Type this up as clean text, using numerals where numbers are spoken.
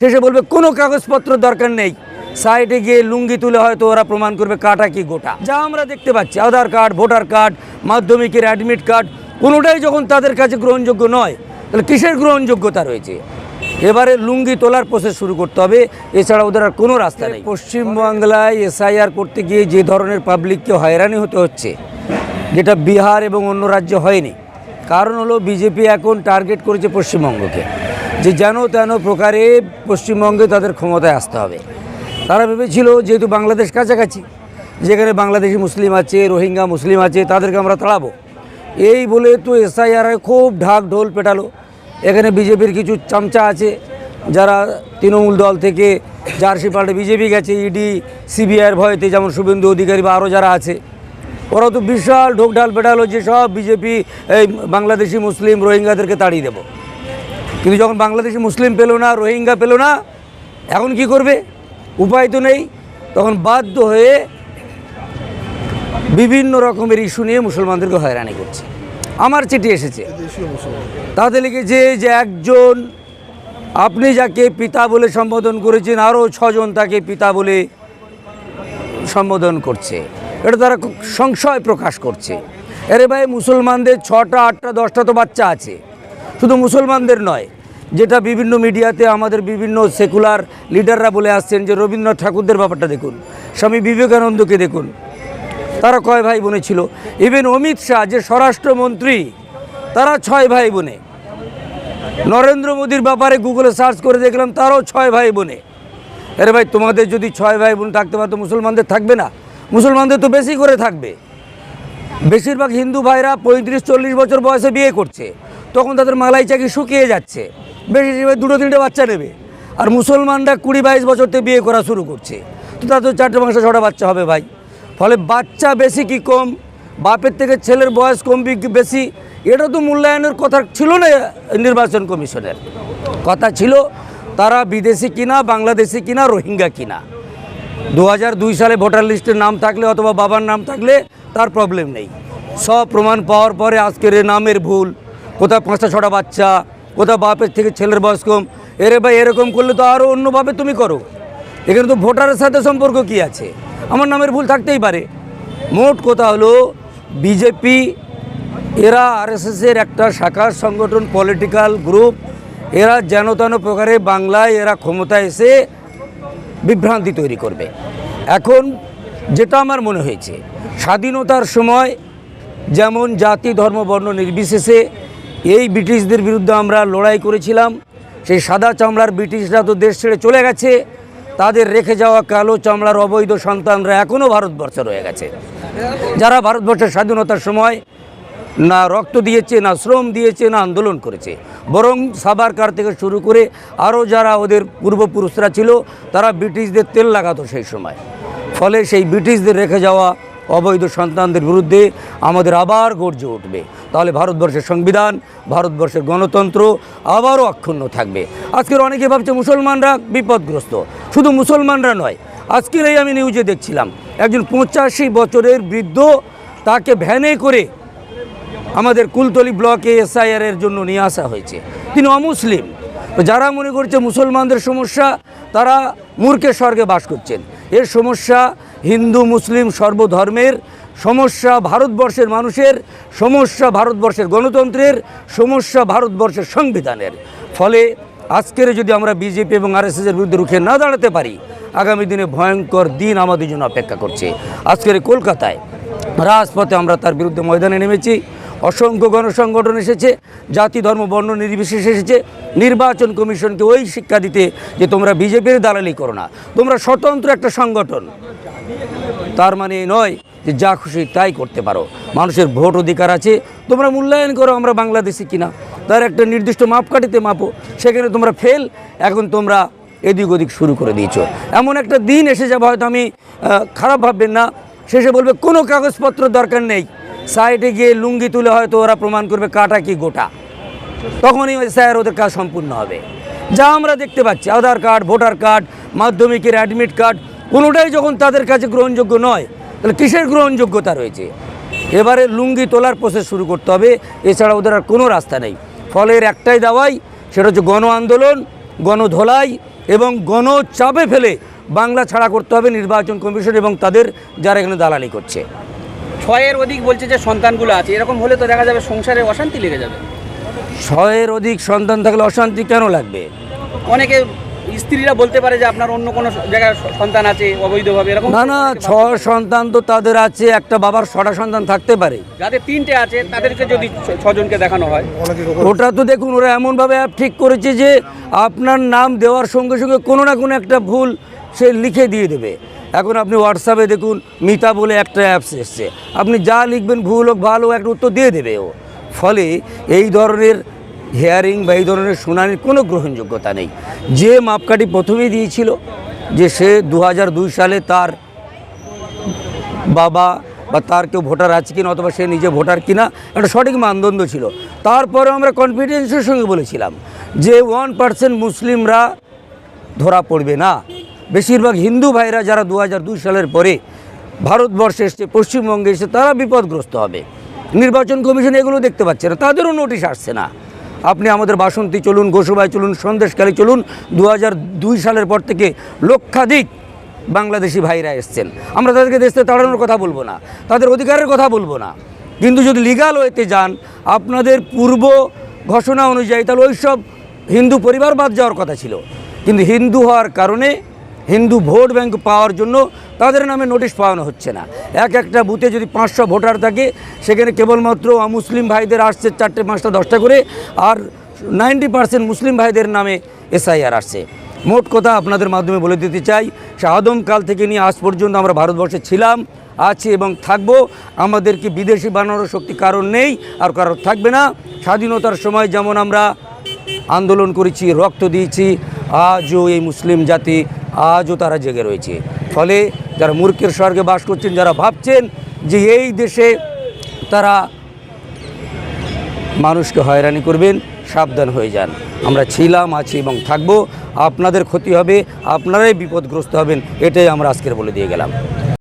শেষে বলবে কোনো কাগজপত্র দরকার নেই, সাইডে গিয়ে লুঙ্গি তুলে হয়তো ওরা প্রমাণ করবে কাটা কি গোটা। যা আমরা দেখতে পাচ্ছি, আধার কার্ড, ভোটার কার্ড, মাধ্যমিকের অ্যাডমিট কার্ড, কোনোটাই যখন তাদের কাছে গ্রহণযোগ্য নয়, তাহলে কিসের গ্রহণযোগ্যতা রয়েছে? এবারে লুঙ্গি তোলার প্রসেস শুরু করতে হবে, এছাড়া ওদের আর কোনো রাস্তা নেই। পশ্চিমবাংলায় এসআইআর করতে গিয়ে যে ধরনের পাবলিককে হয়রানি হতে হচ্ছে, যেটা বিহার এবং অন্য রাজ্যে হয়নি, কারণ হলো বিজেপি এখন টার্গেট করেছে পশ্চিমবঙ্গকে, যে যেন তেন প্রকারে পশ্চিমবঙ্গে তাদের ক্ষমতায় আসতে হবে। তারা ভেবেছিল যেহেতু বাংলাদেশ কাছাকাছি, যেখানে বাংলাদেশি মুসলিম আছে, রোহিঙ্গা মুসলিম আছে, তাদেরকে আমরা তাড়াবো, এই বলে তো এসআইআর খুব ঢাক ঢোল পেটালো। এখানে বিজেপির কিছু চামচা আছে যারা তৃণমূল দল থেকে জার্সি পাল্টে বিজেপি গেছে, ইডি সিবিআইয়ের ভয়তে, যেমন শুভেন্দু অধিকারী বা আরও যারা আছে, ওরাও তো বিশাল ঢোকঢাল পেটালো যে সব বিজেপি এই বাংলাদেশি মুসলিম রোহিঙ্গাদেরকে তাড়িয়ে দেবো। কিন্তু যখন বাংলাদেশি মুসলিম পেলো না, রোহিঙ্গা পেলো না, এখন কি করবে? উপায় তো নেই। তখন বাধ্য হয়ে বিভিন্ন রকমের ইস্যু নিয়ে মুসলমানদেরকে হয়রানি করছে। আমার চিঠি এসেছে, তাতে লিখেছে যে একজন, আপনি যাকে পিতা বলে সম্বোধন করেছেন, আরও 6 জন তাকে পিতা বলে সম্বোধন করছে। এটা তারা সংশয় প্রকাশ করছে। আরে ভাই, মুসলমানদের 6টা 8টা 10টা তো বাচ্চা আছে, শুধু মুসলমানদের নয়, যেটা বিভিন্ন মিডিয়াতে আমাদের বিভিন্ন সেকুলার লিডাররা বলে আসছেন, যে রবীন্দ্রনাথ ঠাকুরদের ব্যাপারটা দেখুন, স্বামী বিবেকানন্দকে দেখুন, তারা কয় ভাই বোনে ছিল। ইভেন অমিত শাহ যে স্বরাষ্ট্রমন্ত্রী, তারা 6 ভাই বোনে। নরেন্দ্র মোদীর ব্যাপারে গুগলে সার্চ করে দেখলাম, তারাও 6 ভাই বোনে। আরে ভাই, তোমাদের যদি 6 ভাই বোন থাকতে পারতো, মুসলমানদের থাকবে না? মুসলমানদের তো বেশি করে থাকবে। বেশিরভাগ হিন্দু ভাইরা 35-40 বছর বয়সে বিয়ে করছে, তখন তাদের মালাই চাকি শুকিয়ে যাচ্ছে, বেশি 2-3টে বাচ্চা নেবে। আর মুসলমানরা 20-22 বছরতে বিয়ে করা শুরু করছে, তো তাদের 4-5-6টা বাচ্চা হবে ভাই। ফলে বাচ্চা বেশি কি কম, বাপের থেকে ছেলের বয়স কম কি বেশি, এটা তো মূল্যায়নের কথা ছিল না। নির্বাচন কমিশনের কথা ছিল তারা বিদেশি কিনা, বাংলাদেশি কিনা, রোহিঙ্গা কিনা। 2002 সালে ভোটার লিস্টের নাম থাকলে অথবা বাবার নাম থাকলে তার প্রবলেম নেই। সব প্রমাণ পাওয়ার পরে আজকের নামের ভুল, কোথাও 5-6টা বাচ্চা, কোথাও বাপের থেকে ছেলের বয়স কম। এরে ভাই, এরকম করলে তো আরও অন্যভাবে তুমি করো। এখানে তো ভোটারের সাথে সম্পর্ক কি আছে? আমার নামের ভুল থাকতেই পারে। মোট কথা হলো, বিজেপি এরা আরএসএসের একটা শাখার সংগঠন, পলিটিক্যাল গ্রুপ। এরা যেন তেন প্রকারে বাংলায় এরা ক্ষমতায় এসে বিভ্রান্তি তৈরি করবে। এখন যেটা আমার মনে হয়েছে, স্বাধীনতার সময় যেমন জাতি ধর্ম বর্ণ নির্বিশেষে এই ব্রিটিশদের বিরুদ্ধে আমরা লড়াই করেছিলাম, সেই সাদা চামড়ার ব্রিটিশরা তো দেশ ছেড়ে চলে গেছে, তাদের রেখে যাওয়া কালো চামড়ার অবৈধ সন্তানরা এখনও ভারতবর্ষে রয়ে গেছে, যারা ভারতবর্ষের স্বাধীনতার সময় না রক্ত দিয়েছে, না শ্রম দিয়েছে, না আন্দোলন করেছে। বরং সাভারকার থেকে শুরু করে আরও যারা ওদের পূর্বপুরুষরা ছিল, তারা ব্রিটিশদের তেল লাগাতো সেই সময়। ফলে সেই ব্রিটিশদের রেখে যাওয়া অবৈধ সন্তানদের বিরুদ্ধে আমাদের আবার গর্জে উঠবে। তাহলে ভারতবর্ষের সংবিধান, ভারতবর্ষের গণতন্ত্র আবারও অক্ষুণ্ণ থাকবে। আজকের অনেকে ভাবছে মুসলমানরা বিপদগ্রস্ত, শুধু মুসলমানরা নয়। আজকের এই আমি নিউজে দেখছিলাম, একজন 85 বছরের বৃদ্ধ, তাকে ভ্যানে করে আমাদের কুলতলি ব্লকে এসআইআরের জন্য নিয়ে আসা হয়েছে। তিনি অমুসলিম। তো যারা মনে করছে মুসলমানদের সমস্যা, তারা মূর্খের স্বর্গে বাস করছেন। এর সমস্যা হিন্দু মুসলিম সর্বধর্মের সমস্যা, ভারতবর্ষের মানুষের সমস্যা, ভারতবর্ষের গণতন্ত্রের সমস্যা, ভারতবর্ষের সংবিধানের। ফলে আজকের যদি আমরা বিজেপি এবং আরএসএসের বিরুদ্ধে রুখে না দাঁড়াতে পারি, আগামী দিনে ভয়ঙ্কর দিন আমাদের জন্য অপেক্ষা করছে। আজকের কলকাতায় রাজপথে আমরা তার বিরুদ্ধে ময়দানে নেমেছি। অসংখ্য গণসংগঠন এসেছে, জাতি ধর্ম বর্ণ নির্বিশেষে এসেছে নির্বাচন কমিশনকে ওই শিক্ষা দিতে যে তোমরা বিজেপির দালালি করো না, তোমরা স্বতন্ত্র একটা সংগঠন। তার মানে নয় যে যা খুশি তাই করতে পারো, মানুষের ভোট অধিকার আছে, তোমরা মূল্যায়ন করো আমরা বাংলাদেশি কিনা, তার একটা নির্দিষ্ট মাপকাঠিতে মাপো। সেখানে তোমরা ফেল, এখন তোমরা এদিক ওদিক শুরু করে দিয়েছো। এমন একটা দিন এসে যাবে, হয়তো আমি খারাপ ভাববেন না, শেষে বলবে কোনো কাগজপত্র দরকার নেই, সাইডে গিয়ে লুঙ্গি তুলে হয়তো ওরা প্রমাণ করবে কাটা কি গোটা, তখনই স্যার ওদের কাজ সম্পূর্ণ হবে। যা আমরা দেখতে পাচ্ছি, আধার কার্ড, ভোটার কার্ড, মাধ্যমিকের অ্যাডমিট কার্ড, কোনোটাই যখন তাদের কাছে গ্রহণযোগ্য নয়, তাহলে কিসের গ্রহণযোগ্যতা রয়েছে? এবারে লুঙ্গি তোলার প্রসেস শুরু করতে হবে, এছাড়া ওদের আর কোনো রাস্তা নেই। ফলে এর একটাই দাওয়াই, সেটা হচ্ছে গণ আন্দোলন, গণধোলাই, এবং গণচাপে ফেলে বাংলা ছাড়া করতে হবে নির্বাচন কমিশন এবং তাদের যারা এখানে দালালি করছে। 6-এর অধিক বলছে যে সন্তানগুলো আছে, এরকম হলে তো দেখা যাবে সংসারে অশান্তি লেগে যাবে। 6-এর অধিক সন্তান থাকলে অশান্তি কেন লাগবে? অনেকে স্ত্রীরা বলতে পারে যে আপনার অন্য কোনো জায়গায় সন্তান আছে অবৈধভাবে, এরকম না না, 6 সন্তান তো তাদের আছে, একটা বাবার 6টা সন্তান থাকতে পারে। যাদের 3টে আছে তাদেরকে যদি 6 জনকে দেখানো হয়, ওটা তো দেখুন ওরা এমনভাবে অ্যাপ ঠিক করেছে যে আপনার নাম দেওয়ার সঙ্গে সঙ্গে কোনো না কোনো একটা ভুল সে লিখে দিয়ে দেবে। এখন আপনি হোয়াটসঅ্যাপে দেখুন মিতা বলে একটা অ্যাপস এসছে, আপনি যা লিখবেন ভুল হোক ভালো একটা উত্তর দিয়ে দেবে ও। ফলে এই ধরনের হিয়ারিং বা এই ধরনের শুনানির কোনো গ্রহণযোগ্যতা নেই। যে মাপকাঠি প্রথমেই দিয়েছিল যে সে 2002 সালে তার বাবা বা তার কেউ ভোটার আছে কিনা অথবা সে নিজে ভোটার কিনা একটা সঠিক মানদণ্ড ছিল। তারপরে আমরা কনফিডেন্সের সঙ্গে বলেছিলাম যে 1% মুসলিমরা ধরা পড়বে না। বেশিরভাগ হিন্দু ভাইরা যারা 2002 সালের পরে ভারতবর্ষে এসছে, পশ্চিমবঙ্গে এসে, তারা বিপদগ্রস্ত হবে। নির্বাচন কমিশন এগুলো দেখতে পাচ্ছে না, তাদেরও নোটিশ আসছে না। আপনি আমাদের বাসন্তী চলুন, গোসবায় চলুন, সন্দেশখালী চলুন, 2002 সালের পর থেকে লক্ষাধিক বাংলাদেশি ভাইরা এসছেন। আমরা তাদেরকে দেশ থেকে তাড়ানোর কথা বলবো না, তাদের অধিকারের কথা বলবো না, কিন্তু যদি লিগাল ওয়েতে যান আপনাদের পূর্ব ঘোষণা অনুযায়ী তাহলে ওই সব হিন্দু পরিবার বাদ যাওয়ার কথা ছিল। কিন্তু হিন্দু হওয়ার কারণে হিন্দু ভোট ব্যাংক পাওয়ার জন্য তাদের নামে নোটিশ পাওয়ানো হচ্ছে না। একটা বুথে যদি 500 ভোটার থাকে সেখানে কেবলমাত্র অমুসলিম ভাইদের আসছে 4টে 5টা 10টা করে, আর 90% মুসলিম ভাইদের নামে SIR আসছে। মোট কথা আপনাদের মাধ্যমে বলে দিতে চাই, সে আদমকাল থেকে নিয়ে আজ পর্যন্ত আমরা ভারতবর্ষে ছিলাম, আছি এবং থাকবো। আমাদেরকে বিদেশি বানানোর শক্তি কারণ নেই আর কারণ থাকবে না। স্বাধীনতার সময় যেমন আমরা আন্দোলন করেছি, রক্ত দিয়েছি, আজও এই মুসলিম জাতি আজও তারা জেগে রয়েছে। ফলে যারা মূর্খের স্বর্গে বাস করছেন, যারা ভাবছেন যে এই দেশে তারা মানুষকে হয়রানি করবেন, সাবধান হয়ে যান। আমরা ছিলাম, আছি এবং থাকবো। আপনাদের ক্ষতি হবে, আপনারাই বিপদগ্রস্ত হবেন, এটাই আমরা আজকের বলে দিয়ে গেলাম।